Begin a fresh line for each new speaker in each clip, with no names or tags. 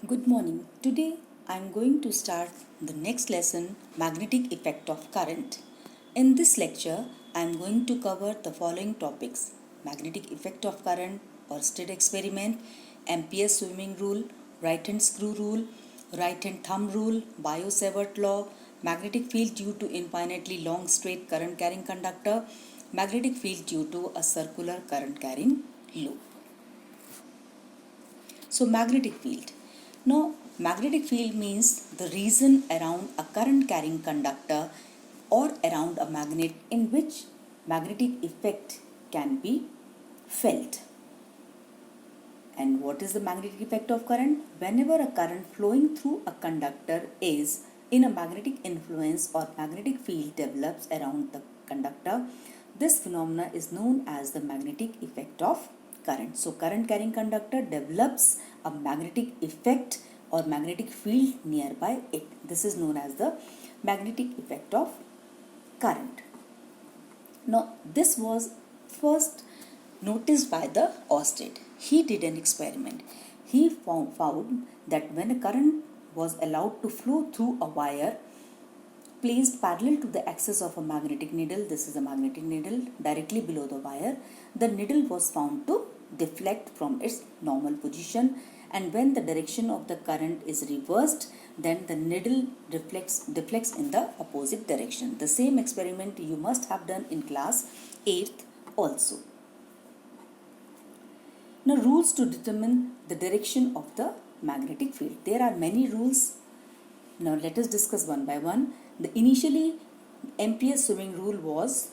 Good morning. Today I am going to start the next lesson, magnetic effect of current. In this lecture I am going to cover the following topics: magnetic effect of current, Oersted experiment, Ampere's swimming rule, right hand screw rule, right hand thumb rule, Biot-Savart law, magnetic field due to infinitely long straight current carrying conductor, magnetic field due to a circular current carrying loop. So, magnetic field. Now, magnetic field means the region around a current carrying conductor or around a magnet in which magnetic effect can be felt. And what is the magnetic effect of current? Whenever a current flowing through a conductor is in a magnetic influence or magnetic field develops around the conductor, this phenomena is known as the magnetic effect of current. So, current carrying conductor develops a magnetic effect or magnetic field nearby it. This is known as the magnetic effect of current. Now, this was first noticed by the Oersted. He did an experiment. He found that when a current was allowed to flow through a wire placed parallel to the axis of a magnetic needle, this is a magnetic needle directly below the wire, the needle was found to deflect from its normal position, and when the direction of the current is reversed, then the needle deflects in the opposite direction. The same experiment you must have done in class 8th also. Now, rules to determine the direction of the magnetic field. There are many rules. Now, let us discuss one by one. The initially Ampere's swimming rule was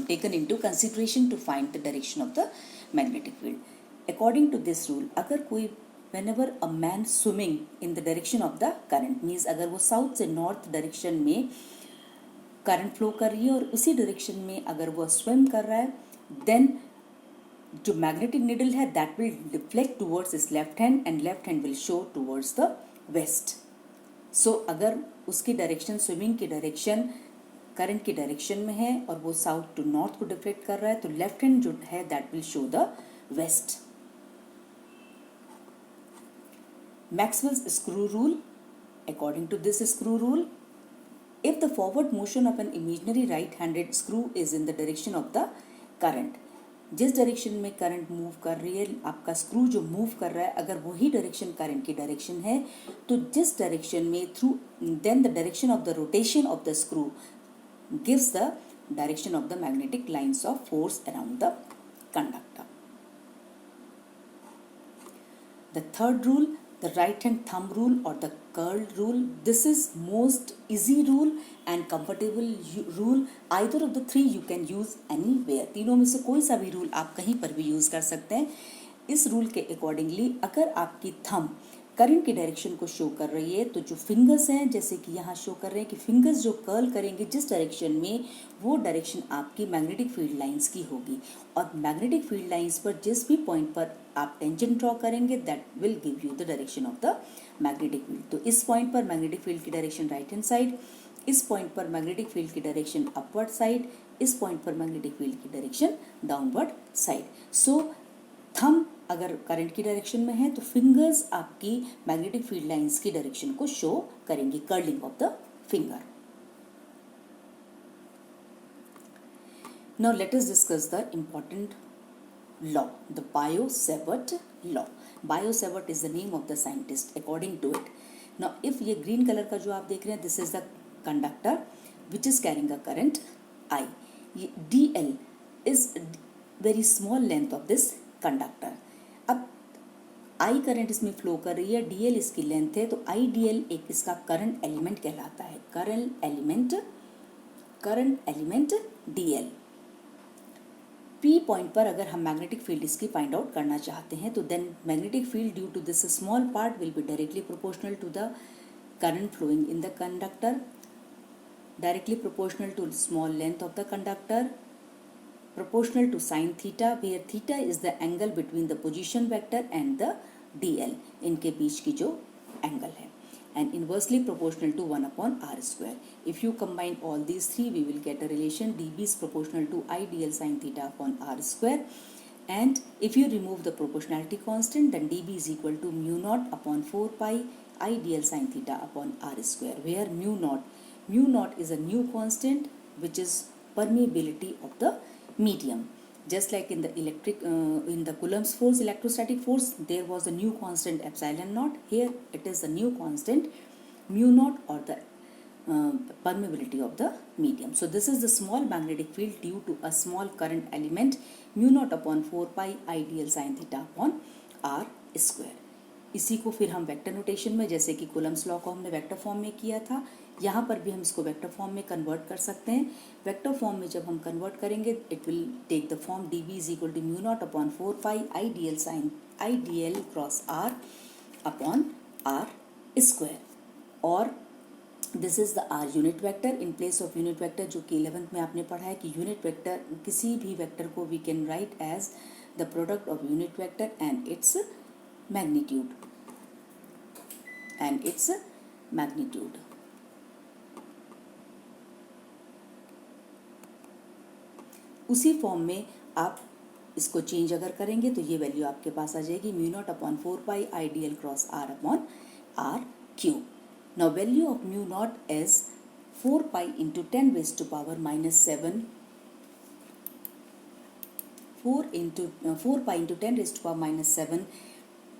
taken into consideration to find the direction of the magnetic field. According to this rule, whenever a man swimming in the direction of the current, means अगर वो south से north direction में current flow कर रही है और उसी direction में अगर वो स्विम कर रहा है, देन जो मैग्नेटिक निडल है दैट विल डिफ्लेक्ट टूवर्ड्स इस left hand and left hand will show towards the west. So अगर उसकी डायरेक्शन स्विमिंग की डायरेक्शन करंट की डायरेक्शन में है और वो साउथ टू नॉर्थ को डिफ्लेक्ट कर रहा है, तो लेफ्ट हैंड जो है that will show the west. Maxwell's screw rule. According to this screw rule, if the forward motion of an imaginary right-handed screw is in the direction of the current, जिस direction में current move कर रही है, आपका screw जो move कर रहा है, अगर वही डायरेक्शन करंट की डायरेक्शन है, तो जिस डायरेक्शन में through then the direction of the rotation of the screw gives the direction of the magnetic lines of force around the conductor. The third rule, the right hand thumb rule or the curl rule. This is most easy rule and comfortable rule. Either of the three you can use anywhere. तीनों में से कोई सा भी rule आप कहीं पर भी यूज़ कर सकते हैं. इस रूल के अकॉर्डिंगली अगर आपकी थंब करंट की डायरेक्शन को शो कर रही है, तो जो फिंगर्स हैं, जैसे कि यहाँ शो कर रहे हैं कि फिंगर्स जो कर्ल करेंगे जिस डायरेक्शन में, वो डायरेक्शन आपकी मैग्नेटिक फील्ड लाइंस की होगी. और मैग्नेटिक फील्ड लाइंस पर जिस भी पॉइंट पर आप टेंजेंट ड्रॉ करेंगे that will give you the direction of the magnetic field. तो इस पॉइंट पर मैग्नेटिक फील्ड की डायरेक्शन राइट हैंड साइड, इस पॉइंट पर मैग्नेटिक फील्ड की डायरेक्शन अपवर्ड साइड, इस पॉइंट पर मैग्नेटिक फील्ड की डायरेक्शन डाउनवर्ड साइड. सो थंब अगर करंट की डायरेक्शन में है तो फिंगर्स आपकी मैग्नेटिक फील्ड लाइंस की डायरेक्शन को शो करेंगी, curling of the finger. Now let us discuss the important law, the Biot-Savart law. Biot-Savart is the name of the scientist according to it. Now if ये green color का जो आप देख रहे हैं, this is the conductor which is carrying a current I. DL is very small length of this conductor. अब I current इसमें flow कर रही है, DL इसकी लेंथ है, तो IDL एक इसका करंट एलिमेंट कहलाता है. Current element DL. P point पर अगर हम मैग्नेटिक फील्ड इसकी फाइंड आउट करना चाहते हैं, तो then magnetic field due to this small part will be directly proportional to the current flowing in the conductor, directly proportional to small length of the conductor, proportional to sin theta, where theta is the angle between the position vector and the dl, इनके बीच की जो angle है, and inversely proportional to 1 upon r square. If you combine all these three, we will get a relation dB is proportional to I dl sin theta upon r square, And if you remove the proportionality constant, then dB is equal to mu naught upon 4 pi I dl sine theta upon r square, where mu naught is a new constant which is permeability of the medium. Just like in the in the Coulomb's force, electrostatic force, there was a new constant epsilon naught. Here it is a new constant mu naught, or the permeability of the medium. So this is the small magnetic field due to a small current element mu naught upon 4 pi I dl sin theta upon r square. इसी को फिर हम vector notation में, जैसे कि Coulomb's law को हमने vector form में किया था, यहाँ पर भी हम इसको वेक्टर फॉर्म में कन्वर्ट कर सकते हैं. वेक्टर फॉर्म में जब हम कन्वर्ट करेंगे, it will take the form dv is equal to mu not upon 4 pi I D L cross R upon R square. और this is the R unit vector in place of unit vector, जो कि 11th में आपने पढ़ा है कि unit vector, किसी भी वेक्टर को we can write as the product of unit vector and its magnitude. उसी फॉर्म में आप इसको चेंज अगर करेंगे तो ये वैल्यू आपके पास आ जाएगी mu not upon 4 pi I D L cross R upon R cube. Now value of mu naught is 4 pi into 10 raised to power minus 7. 4 pi into 10 raised to power minus 7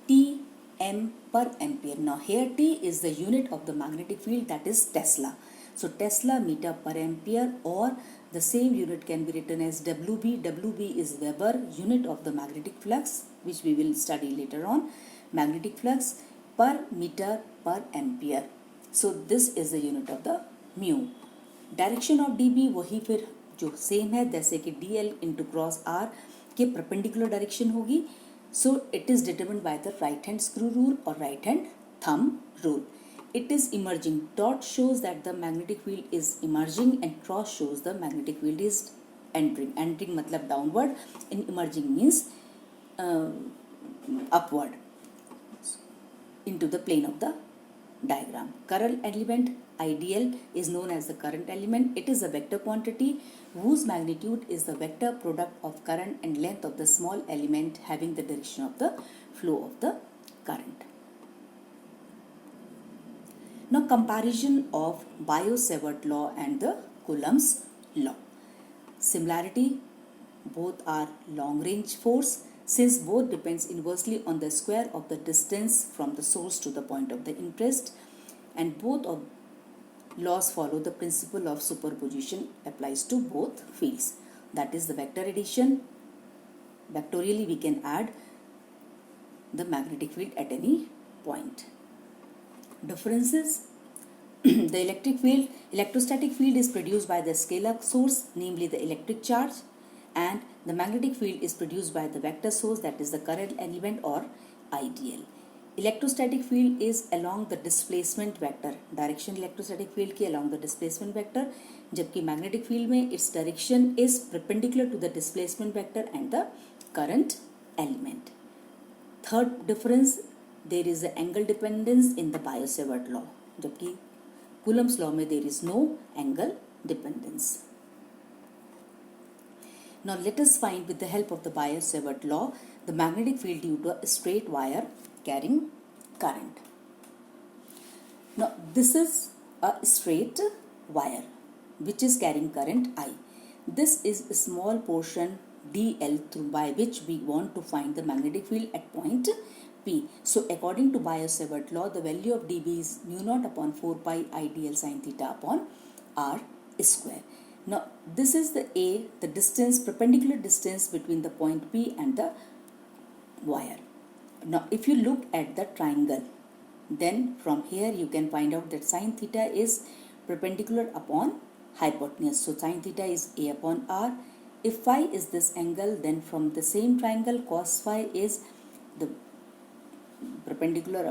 Tm per ampere. Now here T is the unit of the magnetic field, that is Tesla. So Tesla meter per ampere, or the same unit can be written as WB. WB is Weber, unit of the magnetic flux, which we will study later on. Magnetic flux per meter per ampere. So this is the unit of the mu. Direction of dB वही फिर जो same है, जैसे कि dl into cross r के perpendicular direction होगी. So it is determined by the right hand screw rule or right hand thumb rule. It is emerging. Dot shows that the magnetic field is emerging and cross shows the magnetic field is entering. Entering मतलब downward, and emerging means upward into the plane of the diagram. Current element IDL is known as the current element. It is a vector quantity whose magnitude is the vector product of current and length of the small element having the direction of the flow of the current. Now comparison of Biot-Savart law and the Coulomb's law. Similarity, both are long range force, since both depends inversely on the square of the distance from the source to the point of the interest, and both of laws follow the principle of superposition applies to both fields. That is the vector addition. Vectorially we can add the magnetic field at any point. Differences. The electrostatic field is produced by the scalar source, namely the electric charge, and the magnetic field is produced by the vector source, that is the current element or IDL. Electrostatic field is along the displacement vector. Direction electrostatic field की along the displacement vector, जबकि magnetic field में its direction is perpendicular to the displacement vector and the current element. Third difference, there is the angle dependence in the Biot-Savart law, जबकि Coulomb's law में there is no angle dependence. Now let us find, with the help of the Biot-Savart law, the magnetic field due to a straight wire carrying current. Now this is a straight wire which is carrying current I. This is a small portion dl through by which we want to find the magnetic field at point P. So according to Biot-Savart law, the value of dB is mu naught upon 4 pi I dl sin theta upon r square. Now this is the A, the distance, perpendicular distance between the point P and the wire. Now if you look at the triangle, then from here you can find out that sin theta is perpendicular upon hypotenuse. So sin theta is A upon r. If phi is this angle, then from the same triangle cos phi is the perpendicular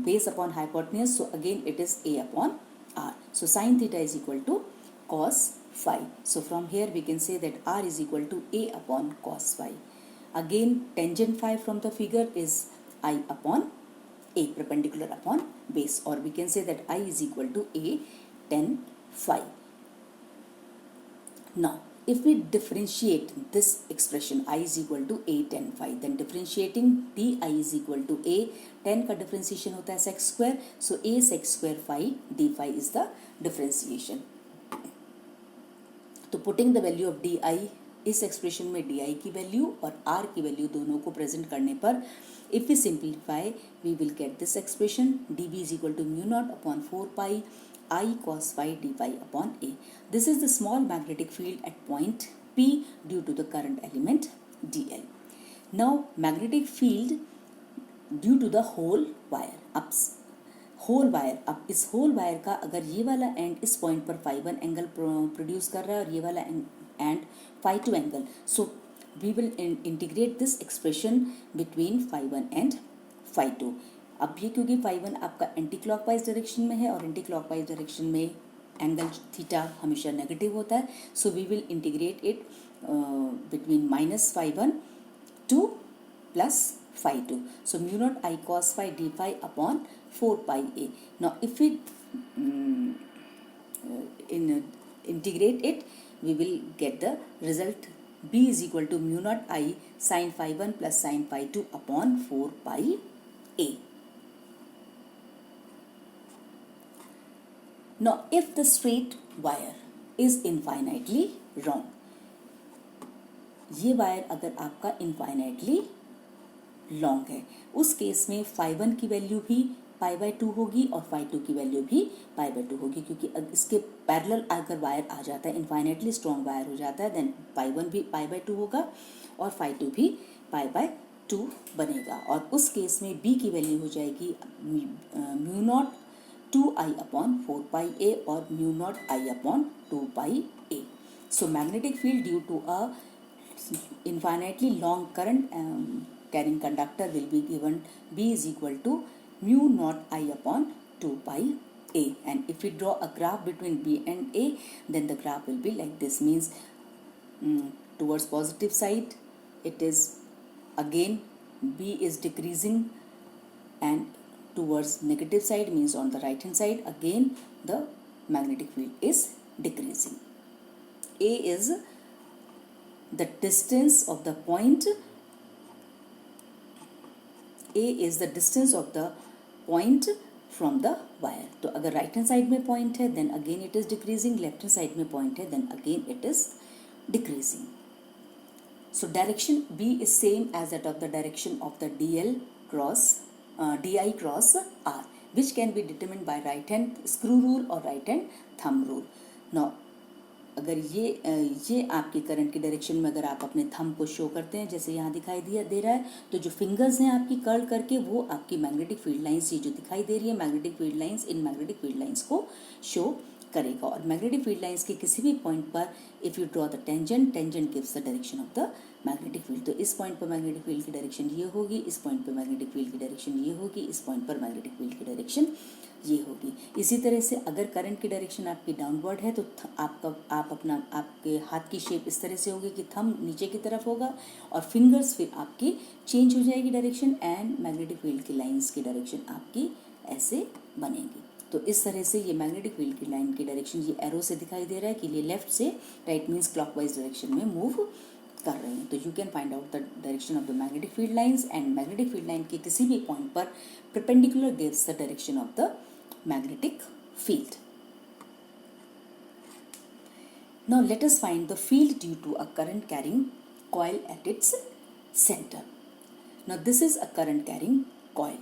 base upon hypotenuse. So again it is A upon r. So sin theta is equal to cos phi. So from here we can say that r is equal to A upon cos phi. Again tangent phi from the figure is I upon A, perpendicular upon base, or we can say that I is equal to A tan phi. Now if we differentiate this expression I is equal to a tan phi, then differentiating di is equal to a, tan का differentiation होता है sec square, so a sec square phi d phi is the differentiation. तो putting the value of D I इस expression में D I की value और are की value दोनों को प्रेजेंट करने पर if we simplify we will get this expression D B is equal to mu not upon 4 pi I cos phi D phi upon A. This is the small magnetic field at point P due to the current element D L. Now magnetic field due to the whole wire. Whole wire, अब इस whole wire का अगर ये वाला and इस point पर phi one angle produce कर रहा है और ये वाला and phi two angle, so we will integrate this expression between phi one and phi two. अब ये क्योंकि फाई वन आपका एंटी क्लॉकवाइज डायरेक्शन में है और एंटी क्लॉकवाइज डायरेक्शन में एंगल थीटा हमेशा नेगेटिव होता है, so we will integrate it between minus phi one to plus phi 2. So mu naught I cos phi d phi upon 4 pi a. Now if we integrate it, we will get the result b is equal to mu naught I sin phi 1 plus sin phi 2 upon 4 pi a. Now if the straight wire is infinitely wrong, ये wire अगर आपका infinitely long है, उस case में phi one की value भी pi by 2 होगी और फाई 2 की वैल्यू भी पाई बाय 2 होगी, क्योंकि इसके पैरेलल अगर वायर आ जाता है, इन्फाइनेटली स्ट्रॉन्ग वायर हो जाता है, देन पाई वन भी पाई बाय 2 होगा और फाई 2 भी पाई बाय 2 बनेगा. और उस केस में बी की वैल्यू हो जाएगी mu naught 2i upon 4 pi A और mu naught I upon 2 pi A. So magnetic field due to a infinitely long current carrying conductor will be given B is equal to mu naught I upon 2 pi A. And if we draw a graph between B and A, then the graph will be like this, means towards positive side it is again B is decreasing, and towards negative side means on the right hand side again the magnetic field is decreasing. A is the distance of the point, A is the distance of the point from the wire. तो अगर right hand side में point है then again it is decreasing, left hand side में point है then again it is decreasing. So direction B is same as that of the direction of the DL cross DI cross R, which can be determined by right hand screw rule or right hand thumb rule. Now अगर ये आपके current की direction में अगर आप अपने thumb को show करते हैं, जैसे यहाँ दिखाई दे रहा है, तो जो फिंगर्स हैं आपकी कर्ल करके वो आपकी मैग्नेटिक फील्ड लाइंस, ये जो दिखाई दे रही है magnetic field lines, in magnetic field lines को शो करेगा. और मैग्नेटिक फील्ड लाइंस के किसी भी पॉइंट पर if you draw the tangent, tangent gives the direction of the magnetic field. तो इस पॉइंट पर मैग्नेटिक फील्ड की डायरेक्शन ये होगी, इस पॉइंट पर मैग्नेटिक फील्ड की डायरेक्शन ये होगी, इस पॉइंट पर मैग्नेटिक फील्ड की डायरेक्शन ये होगी. इसी तरह से अगर करंट की डायरेक्शन आपकी डाउनवर्ड है तो आपके हाथ की शेप इस तरह से होगी कि थंब नीचे की तरफ होगा और फिंगर्स फिर आपकी चेंज हो जाएगी डायरेक्शन, एंड मैग्नेटिक फील्ड की लाइंस की डायरेक्शन आपकी ऐसे बनेगी. तो इस तरह से ये मैग्नेटिक फील्ड की लाइन की डायरेक्शन ये एरो से दिखाई दे रहा है कि ये लेफ्ट से राइट मीन्स क्लॉकवाइज डायरेक्शन में मूव कर रहे हैं. तो you can find out the direction of the magnetic field lines, and magnetic field line के किसी भी पॉइंट पर perpendicular gives the direction of the magnetic field. Now let us find the field due to a current carrying coil at its center. Now this is a current carrying coil.